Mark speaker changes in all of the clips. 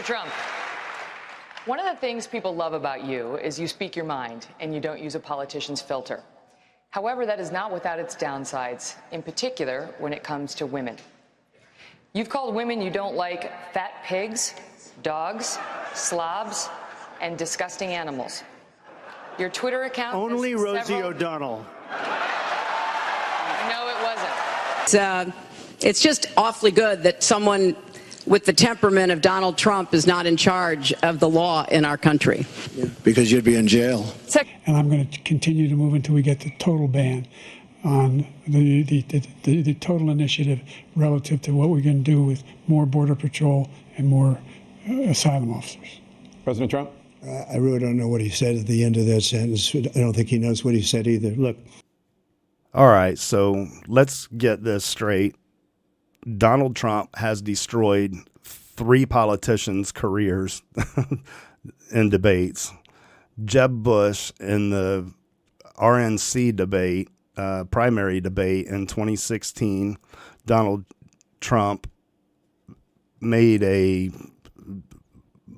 Speaker 1: Mr. Trump, one of the things people love about you is you speak your mind and you don't use a politician's filter. However, that is not without its downsides, in particular when it comes to women. You've called women you don't like fat pigs, dogs, slobs, and disgusting animals. Your Twitter account...
Speaker 2: Only Rosie O'Donnell.
Speaker 1: No, it wasn't.
Speaker 3: It's just awfully good that someone with the temperament of Donald Trump is not in charge of the law in our country.
Speaker 2: Yeah, because you'd be in jail.
Speaker 4: And I'm going to continue to move until we get the total ban on the total initiative relative to what we're going to do with more Border Patrol and more asylum officers.
Speaker 5: President Trump?
Speaker 2: I really don't know what he said at the end of that sentence. I don't think he knows what he said either. Look.
Speaker 6: All right, so let's get this straight. Donald Trump has destroyed 3 politicians' careers in debates. Jeb Bush in the RNC debate, primary debate in 2016, Donald Trump made a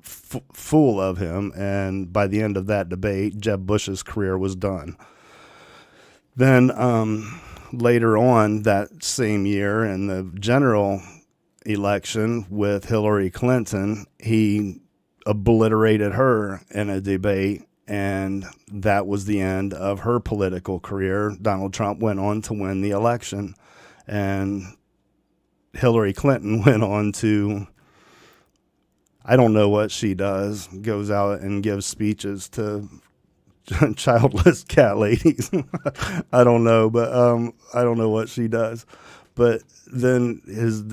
Speaker 6: fool of him, and by the end of that debate, Jeb Bush's career was done. Then later on that same year in the general election with Hillary Clinton, he obliterated her in a debate, and that was the end of her political career. Donald Trump went on to win the election, and Hillary Clinton went on to, I don't know what she does, goes out and gives speeches to childless cat ladies. I don't know, but I don't know what she does. But then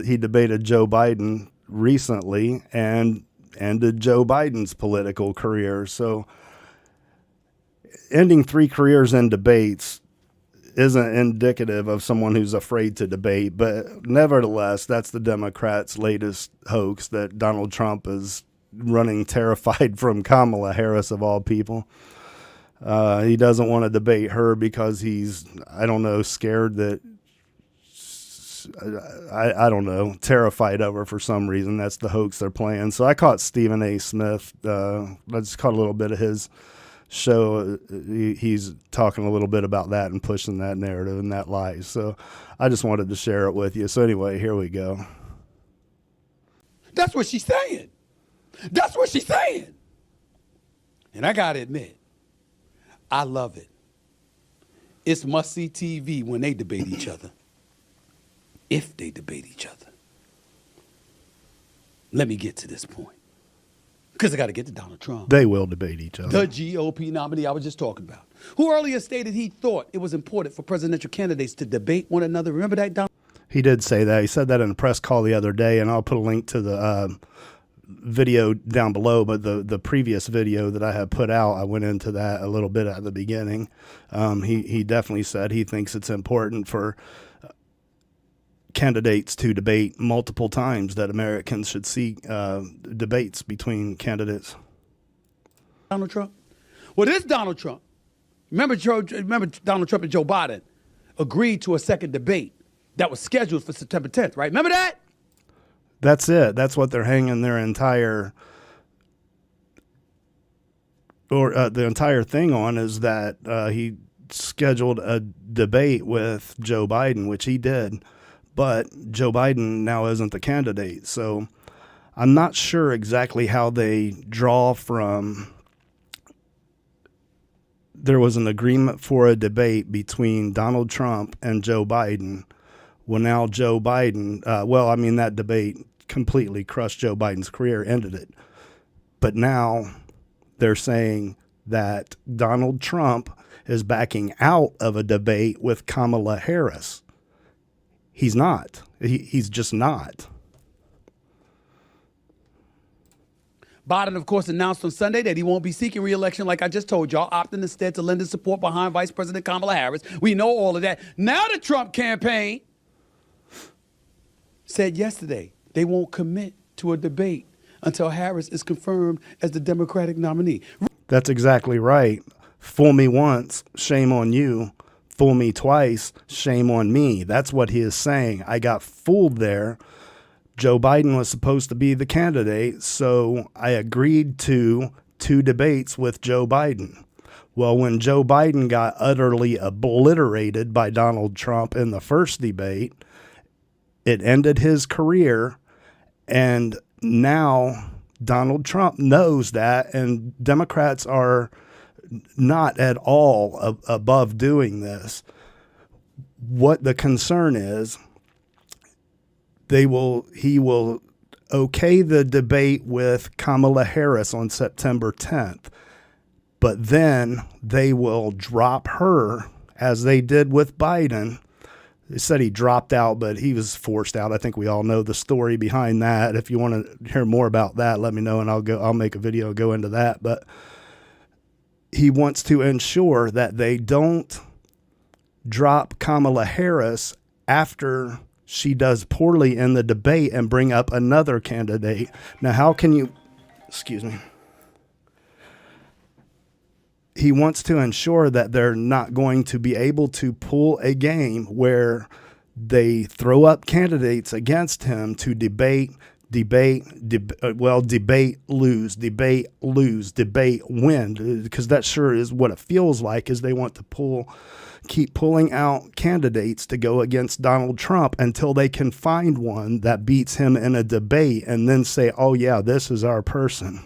Speaker 6: he debated Joe Biden recently and ended Joe Biden's political career. So ending 3 careers in debates isn't indicative of someone who's afraid to debate. But nevertheless, that's the Democrats' latest hoax, that Donald Trump is running terrified from Kamala Harris, of all people. He doesn't want to debate her because he's, I don't know, scared that, I don't know, terrified of her for some reason. That's the hoax they're playing. So I caught Stephen A. Smith. I just caught a little bit of his show. He's talking a little bit about that and pushing that narrative and that lies. So I just wanted to share it with you. So anyway, here we go.
Speaker 7: That's what she's saying. That's what she's saying. And I got to admit, I love it. It's must-see TV when they debate each other. If they debate each other. Let me get to this point. Because I got to get to Donald Trump.
Speaker 6: They will debate each other.
Speaker 7: The GOP nominee I was just talking about, who earlier stated he thought it was important for presidential candidates to debate one another. Remember that, Donald?
Speaker 6: He did say that. He said that in a press call the other day, and I'll put a link to the video down below, but the previous video that I had put out, I went into that a little bit at the beginning. He definitely said he thinks it's important for candidates to debate multiple times, that Americans should see debates between candidates.
Speaker 7: Donald Trump? Well, this Donald Trump, remember Donald Trump and Joe Biden agreed to a second debate that was scheduled for September 10th, right? Remember that?
Speaker 6: That's it. That's what they're hanging their entire the entire thing on, is that he scheduled a debate with Joe Biden, which he did, but Joe Biden now isn't the candidate. So I'm not sure exactly how they draw from. There was an agreement for a debate between Donald Trump and Joe Biden. Well, now Joe Biden, that debate completely crushed Joe Biden's career, ended it. But now they're saying that Donald Trump is backing out of a debate with Kamala Harris. He's not. He's just not.
Speaker 7: Biden, of course, announced on Sunday that he won't be seeking re-election, like I just told y'all, opting instead to lend his support behind Vice President Kamala Harris. We know all of that. Now the Trump campaign said yesterday they won't commit to a debate until Harris is confirmed as the Democratic nominee.
Speaker 6: That's exactly right. Fool me once, shame on you. Fool me twice, shame on me. That's what he is saying. I got fooled there Joe Biden was supposed to be the candidate, so I agreed to 2 debates with Joe Biden. Well, when Joe Biden got utterly obliterated by Donald Trump in the first debate, it ended his career, and now Donald Trump knows that, and Democrats are not at all above doing this. What the concern is, he will okay the debate with Kamala Harris on September 10th, but then they will drop her as they did with Biden. They said he dropped out, but he was forced out. I think we all know the story behind that. If you want to hear more about that, let me know, and I'll make a video and go into that. But he wants to ensure that they don't drop Kamala Harris after she does poorly in the debate and bring up another candidate. Now, how can you, excuse me, he wants to ensure that they're not going to be able to pull a game where they throw up candidates against him to debate, lose, debate, win, because that sure is what it feels like, is they want to keep pulling out candidates to go against Donald Trump until they can find one that beats him in a debate and then say, oh yeah, this is our person.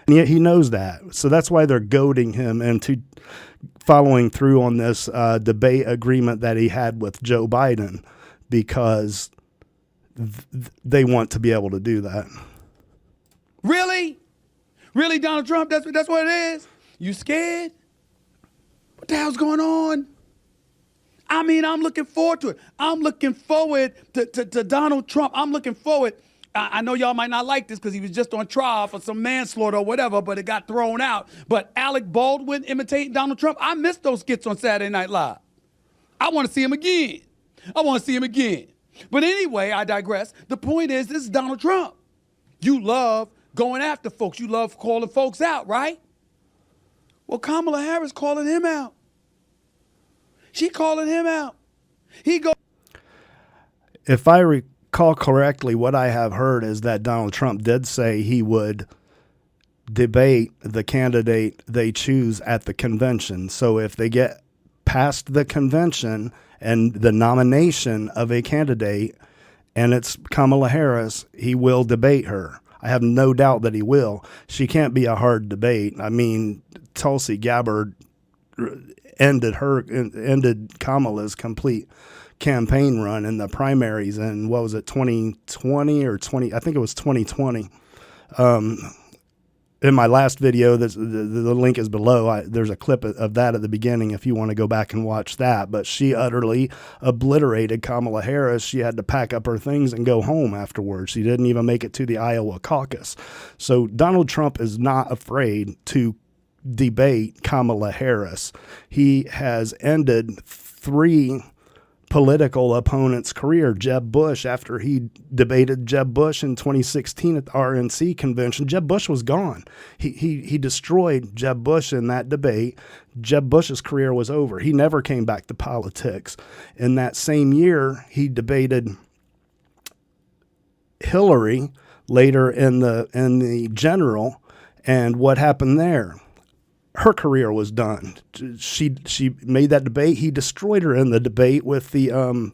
Speaker 6: And yet he knows that. So that's why they're goading him into following through on this debate agreement that he had with Joe Biden, because they want to be able to do that.
Speaker 7: Really? Really, Donald Trump? That's what it is? You scared? What the hell's going on? I mean, I'm looking forward to it. I'm looking forward to Donald Trump. I'm looking forward. I know y'all might not like this because he was just on trial for some manslaughter or whatever, but it got thrown out. But Alec Baldwin imitating Donald Trump, I missed those skits on Saturday Night Live. I want to see him again. But anyway, I digress. The point is, this is Donald Trump. You love going after folks. You love calling folks out, right? Well, Kamala Harris calling him out. She calling him out.
Speaker 6: If I recall correctly, what I have heard is that Donald Trump did say he would debate the candidate they choose at the convention. So if they get past the convention and the nomination of a candidate and it's Kamala Harris, he will debate her. I have no doubt that he will. She can't be a hard debate. I mean, Tulsi Gabbard ended Kamala's complete campaign run in the primaries in, what was it, 2020 or 20? I think it was 2020. In my last video, the link is below. There's a clip of that at the beginning if you want to go back and watch that. But she utterly obliterated Kamala Harris. She had to pack up her things and go home afterwards. She didn't even make it to the Iowa caucus. So Donald Trump is not afraid to debate Kamala Harris. He has ended 3 political opponent's career. Jeb Bush, after he debated Jeb Bush in 2016 at the RNC convention, Jeb Bush was gone. He destroyed Jeb Bush in that debate. Jeb Bush's career was over. He never came back to politics. In that same year, he debated Hillary later in the general, and what happened there? Her career was done. She made that debate. He destroyed her in the debate with the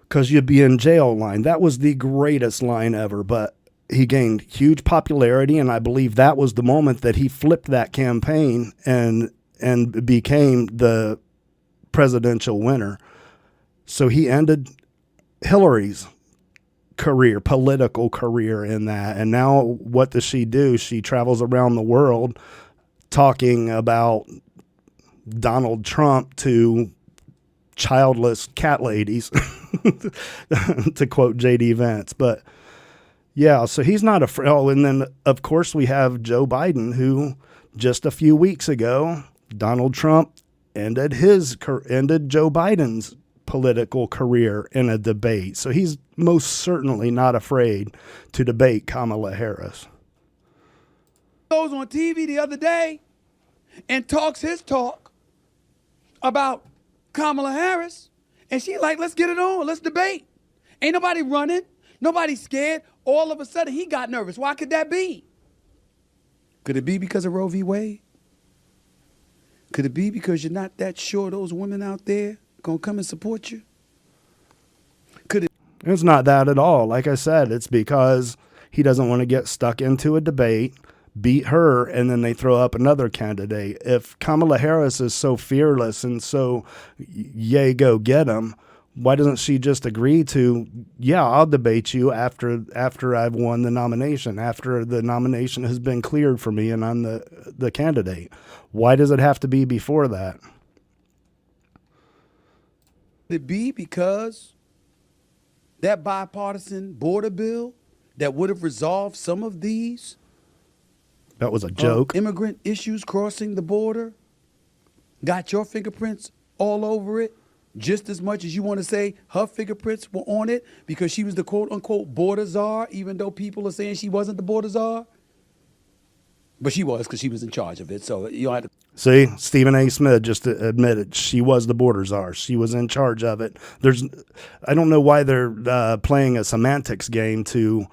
Speaker 6: "'cause you'd be in jail" line. That was the greatest line ever, but he gained huge popularity, and I believe that was the moment that he flipped that campaign and became the presidential winner. So he ended Hillary's career, political career in that. And now what does she do? She travels around the world talking about Donald Trump to childless cat ladies, to quote J.D. Vance. But yeah, so he's not afraid. Oh, and then of course we have Joe Biden, who just a few weeks ago, Donald Trump ended Joe Biden's political career in a debate. So he's most certainly not afraid to debate Kamala Harris.
Speaker 7: Goes on TV the other day and talks his talk about Kamala Harris, and she like, let's get it on, let's debate. Ain't nobody running. Nobody's scared. All of a sudden, he got nervous. Why could that be? Could it be because of Roe v. Wade? Could it be because you're not that sure those women out there going to come and support you? Could it?
Speaker 6: It's not that at all. Like I said, it's because he doesn't want to get stuck into a debate, beat her, and then they throw up another candidate. If Kamala Harris is so fearless and so yay, go get him, why doesn't she just agree to, yeah, I'll debate you after I've won the nomination, after the nomination has been cleared for me and I'm the candidate? Why does it have to be before that?
Speaker 7: Could it be because that bipartisan border bill that would have resolved some of these
Speaker 6: That was a joke.
Speaker 7: immigrant issues crossing the border got your fingerprints all over it just as much as you want to say her fingerprints were on it because she was the quote-unquote border czar, even though people are saying she wasn't the border czar? But she was, because she was in charge of it, so you don't have to.
Speaker 6: See, Stephen A. Smith just admitted she was the border czar. She was in charge of it. I don't know why they're playing a semantics game to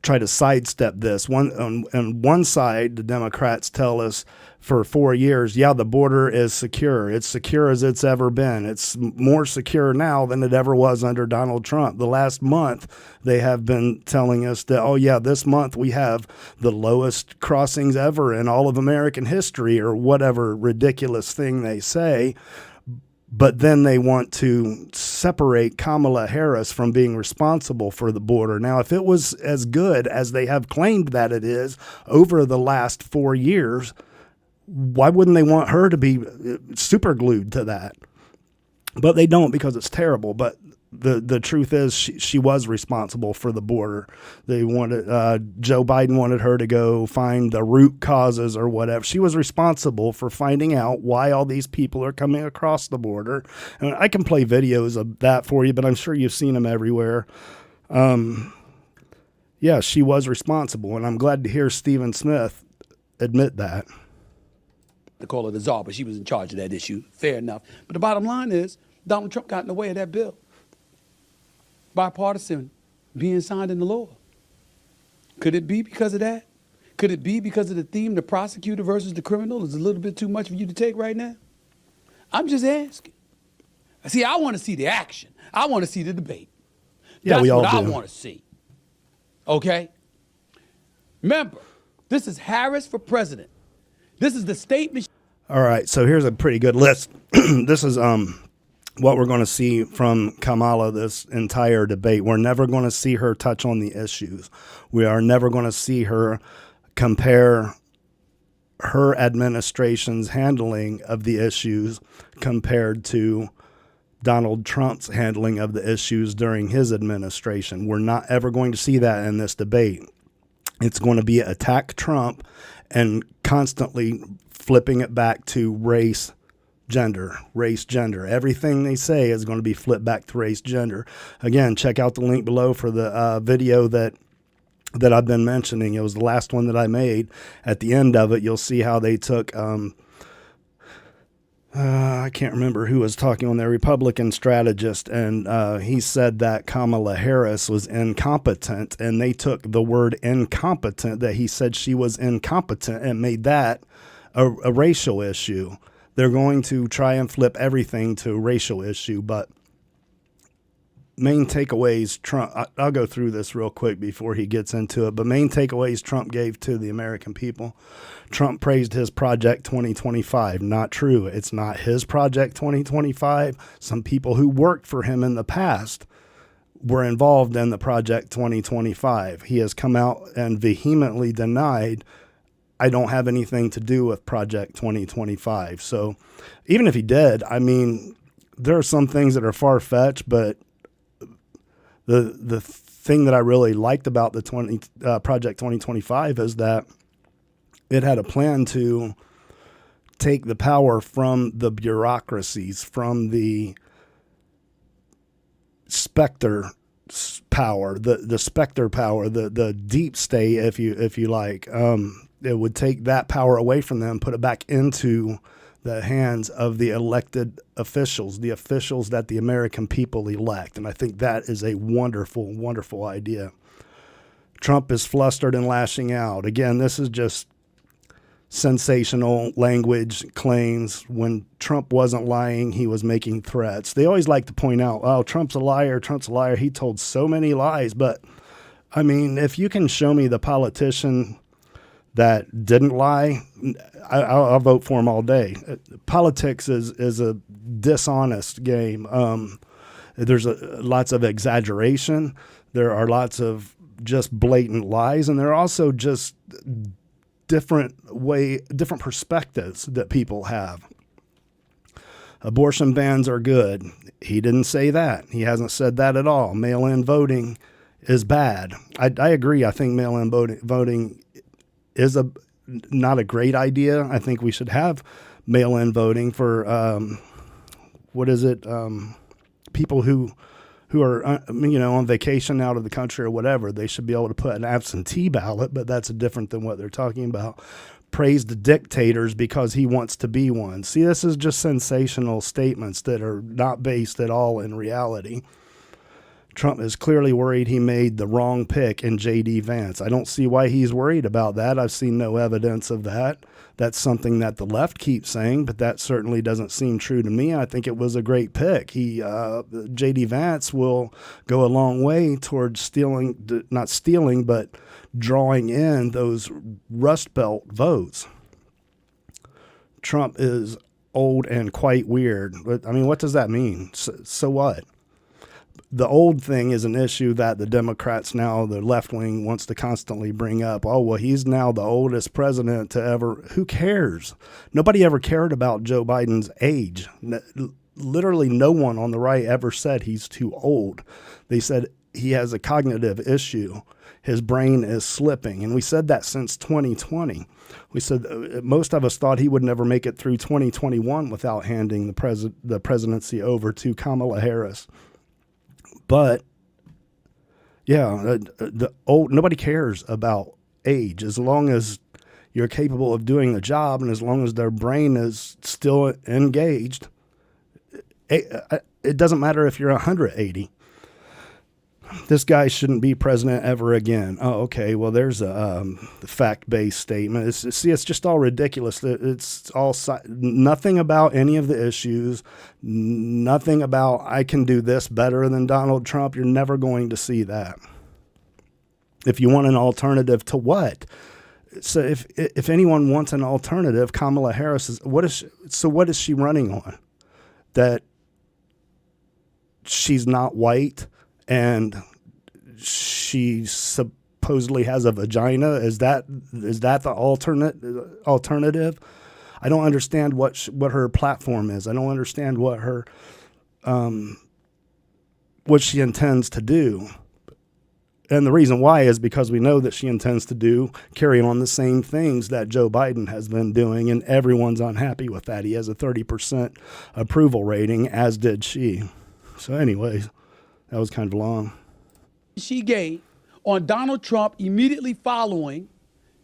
Speaker 6: try to sidestep this. On one side, the Democrats tell us for 4 years, yeah, the border is secure. It's secure as it's ever been. It's more secure now than it ever was under Donald Trump. The last month, they have been telling us that, oh yeah, this month we have the lowest crossings ever in all of American history, or whatever ridiculous thing they say. But then they want to separate Kamala Harris from being responsible for the border. Now, if it was as good as they have claimed that it is over the last 4 years, why wouldn't they want her to be super glued to that? But they don't, because it's terrible. But the truth is she was responsible for the border. They wanted Joe Biden wanted her to go find the root causes or whatever. She was responsible for finding out why all these people are coming across the border. And I can play videos of that for you, but I'm sure you've seen them everywhere. Yeah, she was responsible, and I'm glad to hear Stephen Smith admit that.
Speaker 7: To call her the czar, but she was in charge of that issue. Fair enough. But the bottom line is Donald Trump got in the way of that bill. Bipartisan being signed into law. Could it be because of that? Could it be because of the theme, the prosecutor versus the criminal, is a little bit too much for you to take right now? I'm just asking. See, I want to see the action. I want to see the debate.
Speaker 6: Yeah,
Speaker 7: That's
Speaker 6: we all
Speaker 7: what
Speaker 6: do.
Speaker 7: I want to see. Okay? Remember, this is Harris for president. This is the statement.
Speaker 6: All right, so here's a pretty good list. This is what we're going to see from Kamala this entire debate. We're never going to see her touch on the issues. We are never going to see her compare her administration's handling of the issues compared to Donald Trump's handling of the issues during his administration. We're not ever going to see that in this debate. It's going to be attack Trump and constantly flipping it back to race, gender. Everything they say is going to be flipped back to race, gender. Again, check out the link below for the video that I've been mentioning. It was the last one that I made. At the end of it, you'll see how they took, I can't remember who was talking on there, Republican strategist, and he said that Kamala Harris was incompetent, and they took the word incompetent, that he said she was incompetent, and made that a racial issue. They're going to try and flip everything to a racial issue, but main takeaways Trump, I'll go through this real quick before he gets into it, but main takeaways Trump gave to the American people. Trump praised his Project 2025. Not true. It's not his Project 2025. Some people who worked for him in the past were involved in the Project 2025. He has come out and vehemently denied, I don't have anything to do with Project 2025. So even if he did, I mean, there are some things that are far-fetched, but the thing that I really liked about the Project 2025 is that it had a plan to take the power from the bureaucracies, from the specter power, the specter power, the deep state, if you like. It would take that power away from them, put it back into the hands of the elected officials, the officials that the American people elect. And I think that is a wonderful, wonderful idea. Trump is flustered and lashing out. Again, this is just sensational language claims. When Trump wasn't lying, he was making threats. They always like to point out, oh, Trump's a liar, Trump's a liar. He told so many lies. But, I mean, if you can show me the politician that didn't lie, I'll vote for him all day. Politics is a dishonest game. There's lots of exaggeration. There are lots of just blatant lies, and there are also just different perspectives that people have. Abortion bans are good. He didn't say that. He hasn't said that at all. Mail-in voting is bad. I agree. I think mail-in voting is not a great idea. I think we should have mail-in voting for people who are on vacation out of the country or whatever. They should be able to put an absentee ballot, but that's different than what they're talking about. Praise the dictators because he wants to be one. See, this is just sensational statements that are not based at all in reality. Trump is clearly worried he made the wrong pick in J.D. Vance. I don't see why he's worried about that. I've seen no evidence of that. That's something that the left keeps saying, but that certainly doesn't seem true to me. I think it was a great pick. J.D. Vance will go a long way towards not stealing, but drawing in those Rust Belt votes. Trump is old and quite weird. I mean, what does that mean? So what? The old thing is an issue that the Democrats now, the left wing, wants to constantly bring up. Oh, well, he's now the oldest president to ever. Who cares? Nobody ever cared about Joe Biden's age. Literally no one on the right ever said he's too old. They said he has a cognitive issue. His brain is slipping. And we said that since 2020. We said most of us thought he would never make it through 2021 without handing the presidency over to Kamala Harris. But yeah, nobody cares about age as long as you're capable of doing the job, and as long as their brain is still engaged. It doesn't matter if you're 180. This guy shouldn't be president ever again. Oh, okay. Well, there's a fact-based statement. It's just all ridiculous. It's all nothing about any of the issues. Nothing about I can do this better than Donald Trump. You're never going to see that. If you want an alternative to what? So if anyone wants an alternative, Kamala Harris is what is she running on? That she's not white and she supposedly has a vagina. Is that the alternative? I don't understand what her platform is. I don't understand what her what she intends to do. And the reason why is because we know that she intends to carry on the same things that Joe Biden has been doing, and everyone's unhappy with that. He has a 30% approval rating, as did she. So anyways, that was kind of long.
Speaker 7: She gave on Donald Trump immediately following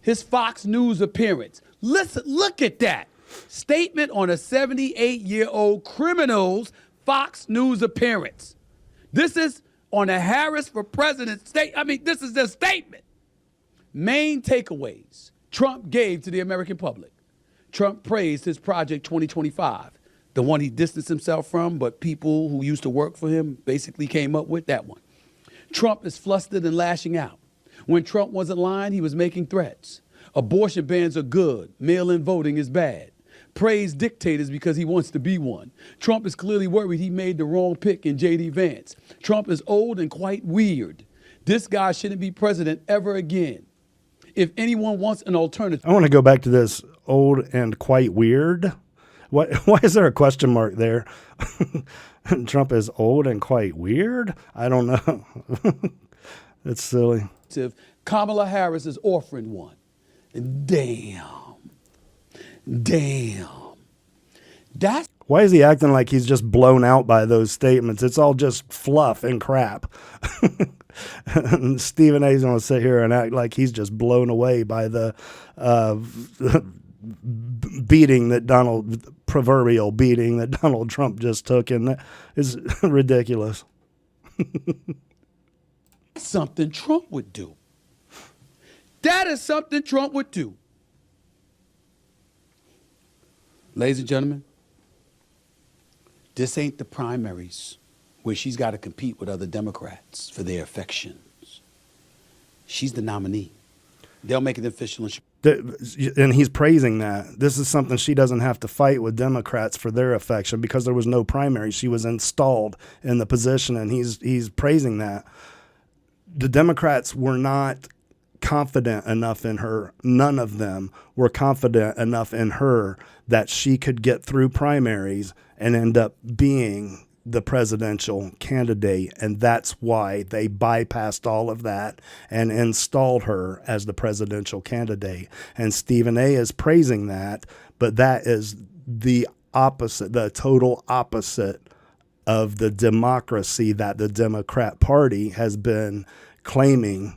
Speaker 7: his Fox News appearance. Listen, look at that. Statement on a 78-year-old criminal's Fox News appearance. This is on a Harris for president state. I mean, this is their statement. Main takeaways Trump gave to the American public. Trump praised his Project 2025, the one he distanced himself from, but people who used to work for him basically came up with that one. Trump is flustered and lashing out. When Trump wasn't lying, he was making threats. Abortion bans are good. Mail-in voting is bad. Praise dictators because he wants to be one. Trump is clearly worried he made the wrong pick in J.D. Vance. Trump is old and quite weird. This guy shouldn't be president ever again. If anyone wants an alternative.
Speaker 6: I want to go back to this old and quite weird. Why is there a question mark there? Trump is old and quite weird? I don't know. It's silly.
Speaker 7: Kamala Harris is offering one. Damn.
Speaker 6: Why is he acting like he's just blown out by those statements? It's all just fluff and crap. And Stephen A's going to sit here and act like he's just blown away by the beating that proverbial beating that Donald Trump just took, and that is ridiculous.
Speaker 7: Something Trump would do. That is something Trump would do. Ladies and gentlemen, this ain't the primaries where she's got to compete with other Democrats for their affections. She's the nominee. They'll make it official.
Speaker 6: And he's praising that. This is something she doesn't have to fight with Democrats for their affection because there was no primary. She was installed in the position, and he's praising that. The Democrats were not confident enough in her. None of them were confident enough in her that she could get through primaries and end up being the presidential candidate. And that's why they bypassed all of that and installed her as the presidential candidate. And Stephen A. is praising that, but that is the opposite, the total opposite of the democracy that the Democrat Party has been claiming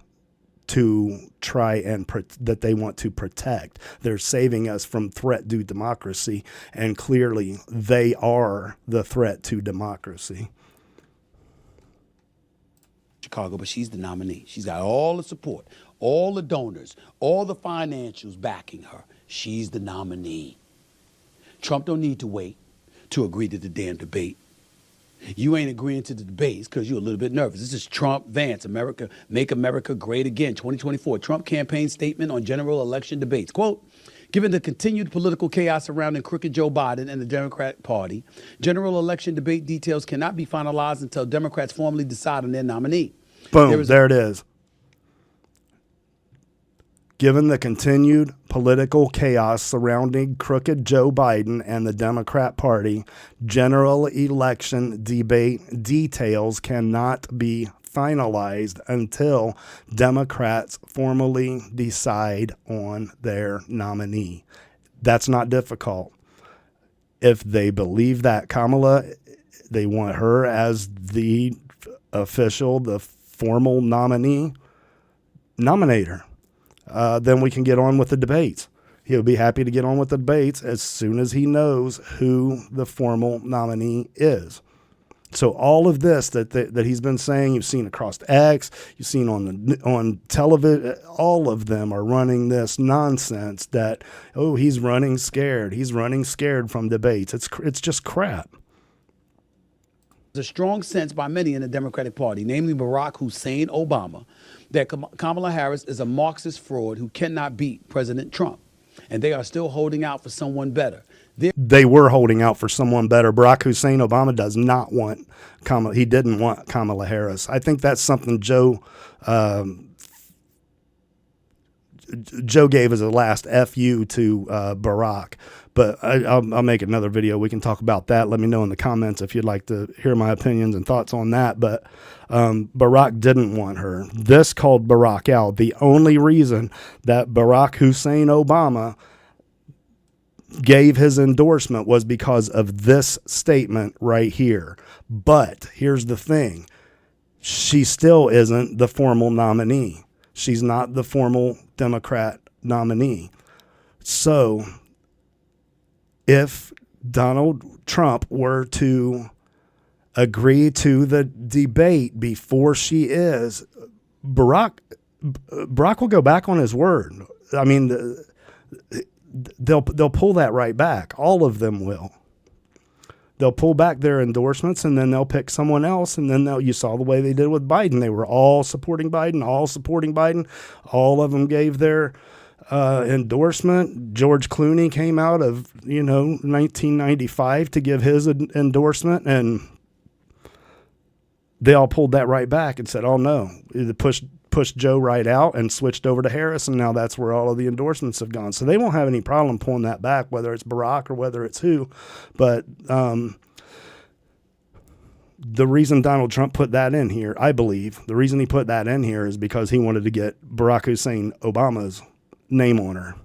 Speaker 6: to try and that they want to protect. They're saving us from threat to democracy, and clearly they are the threat to democracy.
Speaker 7: Chicago, but she's the nominee. She's got all the support, all the donors, all the financials backing her. She's the nominee. Trump don't need to wait to agree to the damn debate. You ain't agreeing to the debates because you're a little bit nervous. This is Trump, Vance, America, Make America Great Again, 2024. Trump campaign statement on general election debates. Quote, given the continued political chaos surrounding crooked Joe Biden and the Democrat Party, general election debate details cannot be finalized until Democrats formally decide on their nominee.
Speaker 6: Boom, there it is. Given the continued political chaos surrounding crooked Joe Biden and the Democrat Party, general election debate details cannot be finalized until Democrats formally decide on their nominee. That's not difficult. If they believe that Kamala, they want her as the official, the formal nominee, nominate her. Then we can get on with the debates. He'll be happy to get on with the debates as soon as he knows who the formal nominee is. So all of this that he's been saying, you've seen across X, you've seen on television, all of them are running this nonsense that, oh, he's running scared. He's running scared from debates. It's just crap.
Speaker 7: There's a strong sense by many in the Democratic Party, namely Barack Hussein Obama, that Kamala Harris is a Marxist fraud who cannot beat President Trump. And they are still holding out for someone better.
Speaker 6: They were holding out for someone better. Barack Hussein Obama does not want Kamala. He didn't want Kamala Harris. I think that's something Joe gave as a last FU to Barack. But I'll make another video. We can talk about that. Let me know in the comments if you'd like to hear my opinions and thoughts on that. But Barack didn't want her. This called Barack out. The only reason that Barack Hussein Obama gave his endorsement was because of this statement right here. But here's the thing. She still isn't the formal nominee. She's not the formal Democrat nominee. So if Donald Trump were to agree to the debate before she is, Barack will go back on his word. I mean, they'll pull that right back. All of them will. They'll pull back their endorsements, and then they'll pick someone else, and then you saw the way they did with Biden. They were all supporting Biden. All of them gave their endorsement. George Clooney came out of 1995 to give his endorsement, and they all pulled that right back and said, "Oh no!" They pushed Joe right out and switched over to Harris, and now that's where all of the endorsements have gone. So they won't have any problem pulling that back, whether it's Barack or whether it's who. But the reason Donald Trump put that in here, I believe, the reason he put that in here is because he wanted to get Barack Hussein Obama's name on her.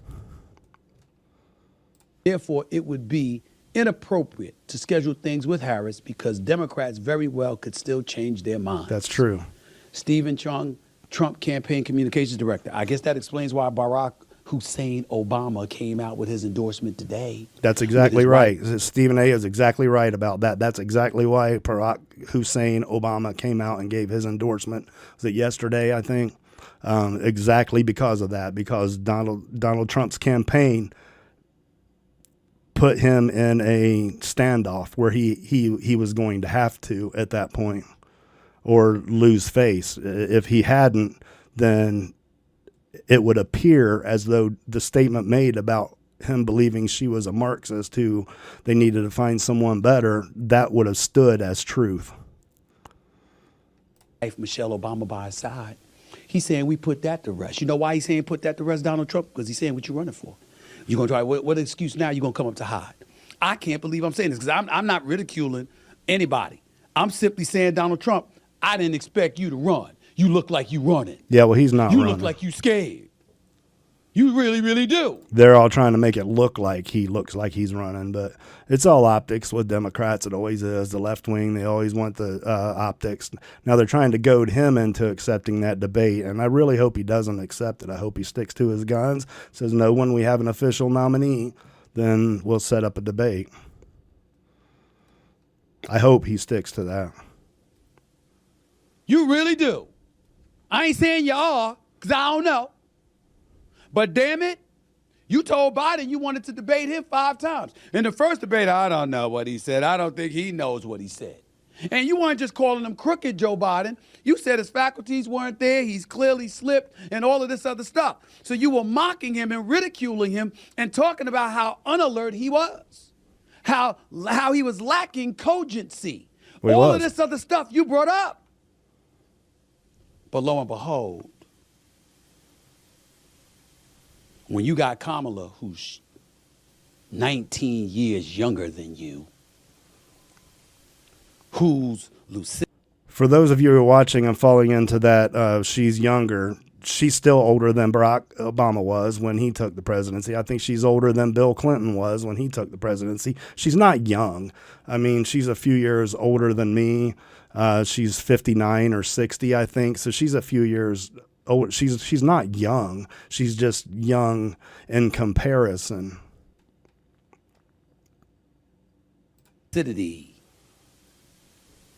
Speaker 7: Therefore, it would be inappropriate to schedule things with Harris because Democrats very well could still change their minds.
Speaker 6: That's true.
Speaker 7: Stephen Chung, Trump campaign communications director. I guess that explains why Barack Hussein Obama came out with his endorsement today.
Speaker 6: That's exactly right. Stephen A. is exactly right about that. That's exactly why Barack Hussein Obama came out and gave his endorsement. Was it yesterday, I think? Exactly because of that, because Donald Trump's campaign put him in a standoff where he was going to have to at that point or lose face. If he hadn't, then it would appear as though the statement made about him believing she was a Marxist who they needed to find someone better, that would have stood as truth.
Speaker 7: Michelle Obama by his side. He's saying we put that to rest. You know why he's saying put that to rest, Donald Trump? Because he's saying what you running for. You're going to try, what excuse now you're going to come up to hide? I can't believe I'm saying this because I'm not ridiculing anybody. I'm simply saying, Donald Trump, I didn't expect you to run. You look like you running.
Speaker 6: Yeah, well, he's not
Speaker 7: You
Speaker 6: running.
Speaker 7: look like you scared. You really, really do.
Speaker 6: They're all trying to make it look like he looks like he's running, but it's all optics with Democrats. It always is. The left wing, they always want the optics. Now they're trying to goad him into accepting that debate, and I really hope he doesn't accept it. I hope he sticks to his guns, says, no, when we have an official nominee, then we'll set up a debate. I hope he sticks to that.
Speaker 7: You really do. I ain't saying you are, because I don't know. But damn it, you told Biden you wanted to debate him 5 times. In the first debate, I don't know what he said. I don't think he knows what he said. And you weren't just calling him crooked, Joe Biden. You said his faculties weren't there. He's clearly slipped and all of this other stuff. So you were mocking him and ridiculing him and talking about how unalert he was, how he was lacking cogency.
Speaker 6: Well,
Speaker 7: all of this other stuff you brought up. But lo and behold, when you got Kamala, who's 19 years younger than you, who's lucid.
Speaker 6: For those of you who are watching and falling into that, she's younger. She's still older than Barack Obama was when he took the presidency. I think she's older than Bill Clinton was when he took the presidency. She's not young. I mean, she's a few years older than me. She's 59 or 60, I think. So she's a few years older. She's not young. She's just young in comparison.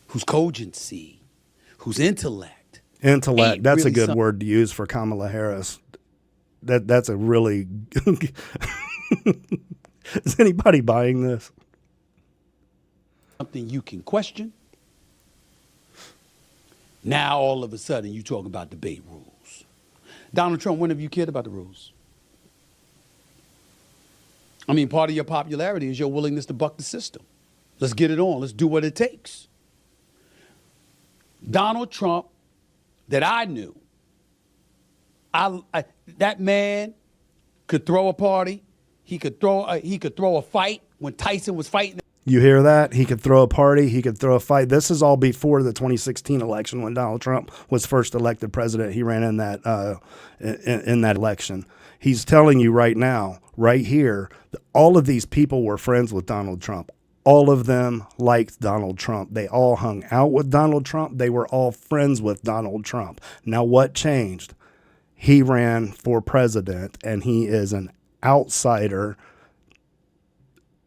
Speaker 7: Whose cogency, whose intellect.
Speaker 6: Intellect, that's
Speaker 7: really
Speaker 6: a good word to use for Kamala Harris. That's a really... Is anybody buying this?
Speaker 7: Something you can question. Now, all of a sudden, you talk about debate rules. Donald Trump, when have you cared about the rules? I mean, part of your popularity is your willingness to buck the system. Let's get it on. Let's do what it takes. Donald Trump, that I knew, that man could throw a party. He could throw a fight when Tyson was fighting.
Speaker 6: You hear that? He could throw a party. He could throw a fight. This is all before the 2016 election when Donald Trump was first elected president. He ran in that in that election. He's telling you right now, right here, that all of these people were friends with Donald Trump. All of them liked Donald Trump. They all hung out with Donald Trump. They were all friends with Donald Trump. Now, what changed? He ran for president, and he is an outsider.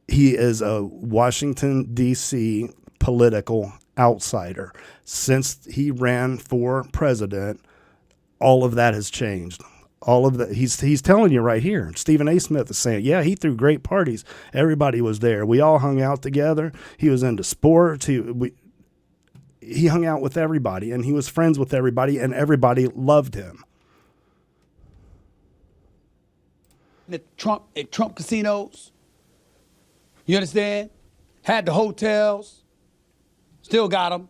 Speaker 6: He is a Washington, D.C. political outsider. Since he ran for president, all of that has changed. All of that, he's telling you right here. Stephen A. Smith is saying, yeah, he threw great parties. Everybody was there. We all hung out together. He was into sports. He hung out with everybody, and he was friends with everybody, and everybody loved him.
Speaker 7: At Trump casinos, you understand? Had the hotels, still got them.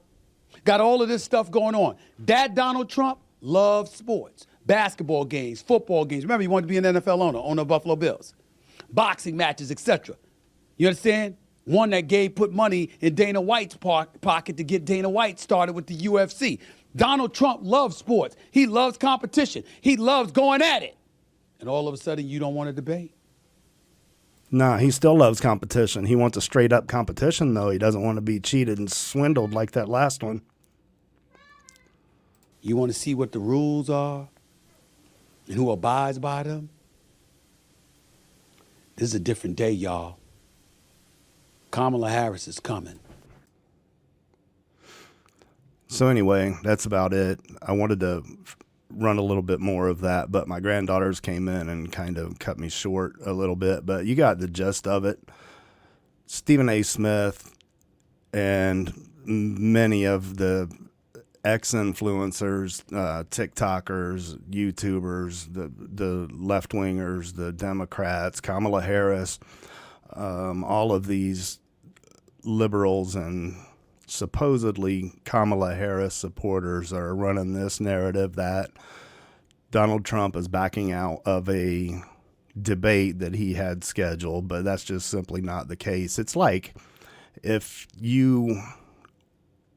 Speaker 7: Got all of this stuff going on. That Donald Trump loved sports. Basketball games, football games. Remember, he wanted to be an NFL owner of Buffalo Bills. Boxing matches, etc. You understand? One that put money in Dana White's pocket to get Dana White started with the UFC. Donald Trump loves sports. He loves competition. He loves going at it. And all of a sudden, you don't want to debate.
Speaker 6: Nah, he still loves competition. He wants a straight-up competition, though. He doesn't want to be cheated and swindled like that last one.
Speaker 7: You want to see what the rules are and who abides by them? This is a different day, y'all. Kamala Harris is coming.
Speaker 6: So anyway, that's about it. I wanted to run a little bit more of that, but my granddaughters came in and kind of cut me short a little bit, but you got the gist of it. Stephen A. Smith and many of the ex-influencers, TikTokers, YouTubers, the left-wingers, the Democrats, Kamala Harris, all of these liberals and supposedly Kamala Harris supporters are running this narrative that Donald Trump is backing out of a debate that he had scheduled, but that's just simply not the case. It's like if you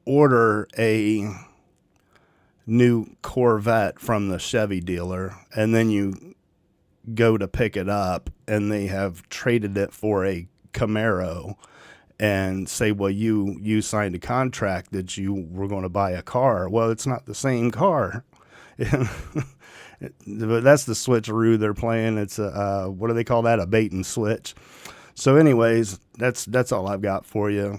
Speaker 6: order a new Corvette from the Chevy dealer and then you go to pick it up and they have traded it for a Camaro and say, well, you signed a contract that you were going to buy a car. Well, it's not the same car. But that's the switcheroo they're playing. It's what do they call that? A bait and switch. So anyways, that's all I've got for you.